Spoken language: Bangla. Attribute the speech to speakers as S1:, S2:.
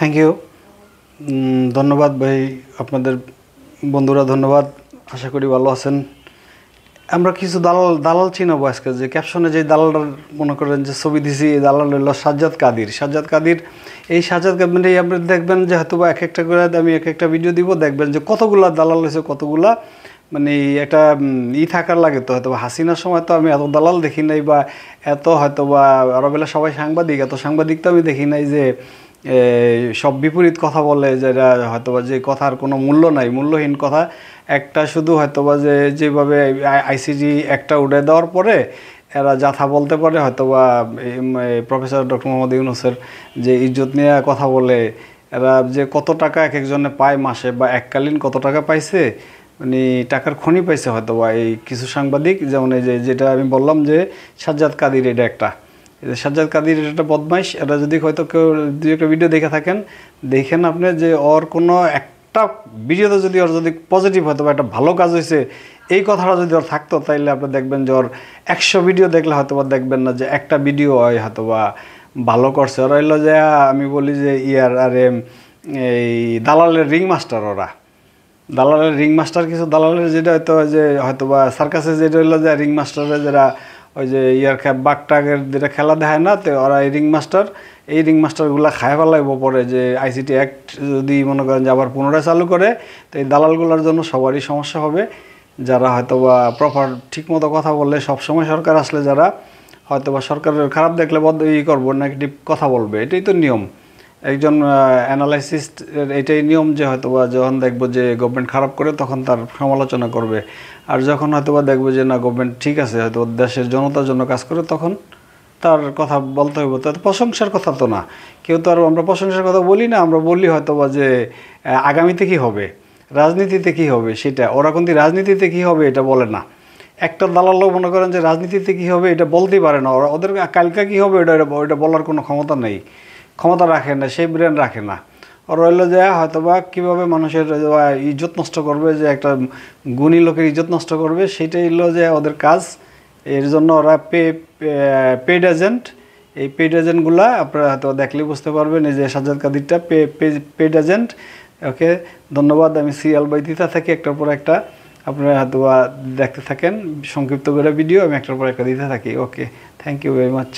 S1: Thank you. ধন্যবাদ ভাই, আপনাদের বন্ধুরা ধন্যবাদ। আশা করি ভালো আছেন। আমরা কিছু দালাল চিনাবো আজকে, যে ক্যাপশনে যে দালালটার মনে করেন যে ছবি দিছি, এই দালাল হলো সাজ্জাদ কাদির। এই সাজ্জাদ কাদির আপনি দেখবেন যে হয়তো বা এক একটা করে আমি এক একটা ভিডিও দিব, দেখবেন যে কতগুলা দালাল হয়েছে, কতগুলা মানে একটা থাকার লাগে। তো হয়তো হাসিনার সময় তো আমি এত দালাল দেখি নাই, বা এত হয়তো বা আরো বেলা সবাই সাংবাদিক, এত সাংবাদিক তো আমি দেখি নাই যে সব বিপরীত কথা বলে, যেটা হয়তোবা যে কথার কোনো মূল্য নাই, মূল্যহীন কথা একটা শুধু হয়তোবা যেভাবে আইসিটি একটা উড়ে দেওয়ার পরে এরা যাথা বলতে পারে, হয়তোবা প্রফেসর ডক্টর মোহাম্মদ ইউনূসের যে ইজ্জত নিয়ে কথা বলে, এরা যে কত টাকা এক একজনে পায় মাসে, বা এককালীন কত টাকা পাইছে, মানে টাকার খনি পাইছে হয়তোবা এই কিছু সাংবাদিক। যেমন এই যেটা আমি বললাম যে সাজ্জাদ কাদির, এটা একটা সাজ্জাদ কাদির একটা বদমাইশ। এটা যদি হয়তো কেউ দুই একটা ভিডিও দেখে থাকেন, দেখেন আপনি যে ওর কোনো একটা ভিডিওতে যদি ওর যদি পজিটিভ হয়তো বা একটা ভালো কাজ হয়েছে এই কথাটা যদি ওর থাকতো, তাইলে আপনি দেখবেন যে ওর 100 ভিডিও দেখলে হয়তো বা দেখবেন না যে একটা ভিডিও হয়তো বা ভালো করছে। ওরা হইলো যে আমি বলি যে এই দালালের রিং মাস্টার। ওরা দালালের রিং মাস্টার, কিছু দালালের যেটা হয়তো বা সার্কাসে যেটা হইলো যে রিং মাস্টারের যারা ওই যে বাঘটাগের যেটা খেলা দেখায় না, তো ওরা এই রিং মাস্টারগুলা খায় ফেলাইব পরে, যে আইসিটি অ্যাক্ট যদি মনে করেন যে আবার পুনরায় চালু করে, তো এই দালালগুলোর জন্য সবারই সমস্যা হবে। যারা হয়তো বা প্রপার ঠিকমতো কথা বললে, সবসময় সরকার আসলে যারা হয়তো বা সরকারের খারাপ দেখলে করবো, নেগেটিভ কথা বলবে, এটাই তো নিয়ম। একজন অ্যানালাইসিস্ট এটাই নিয়ম, যে হয়তোবা যখন দেখবো যে গভর্নমেন্ট খারাপ করে তখন তার সমালোচনা করবে, আর যখন হয়তোবা দেখবো যে না গভর্নমেন্ট ঠিক আছে, হয়তো দেশের জনতার জন্য কাজ করে, তখন তার কথা বলতে হইব। তো প্রশংসার কথা তো না, কেউ তো আর আমরা প্রশংসার কথা বলি না। আমরা বলি হয়তোবা যে আগামীতে কী হবে, রাজনীতিতে কী হবে সেটা। ওরা কিন্তু রাজনীতিতে কী হবে এটা বলে না। একটা দালালও মনে করেন যে রাজনীতিতে কী হবে এটা বলতেই পারে না। ওদের কালকে কী হবে ওইটা বলার কোনো ক্ষমতা নেই, ক্ষমতা রাখে না, সেই ব্রেন রাখে না। ওর রইল যে হয়তোবা কীভাবে মানুষের ইজ্জত নষ্ট করবে, যে একটা গুণী লোকের ইজ্জত নষ্ট করবে, সেটাই হলো যে ওদের কাজ। এর জন্য ওরা পেড এজেন্ট। এই পেড এজেন্টগুলা আপনারা হয়তো দেখলেই বুঝতে পারবেন, এই যে সাজ্জাদ কাদিরটা পেড এজেন্ট। ওকে, ধন্যবাদ। আমি সিরিয়াল বাই দিতে থাকি একটার পর একটা, আপনারা হয়তো দেখতে থাকেন সংক্ষিপ্ত করে ভিডিও, আমি একটার পর একটা দিতে থাকি। ওকে, থ্যাংক ইউ ভেরি মাচ।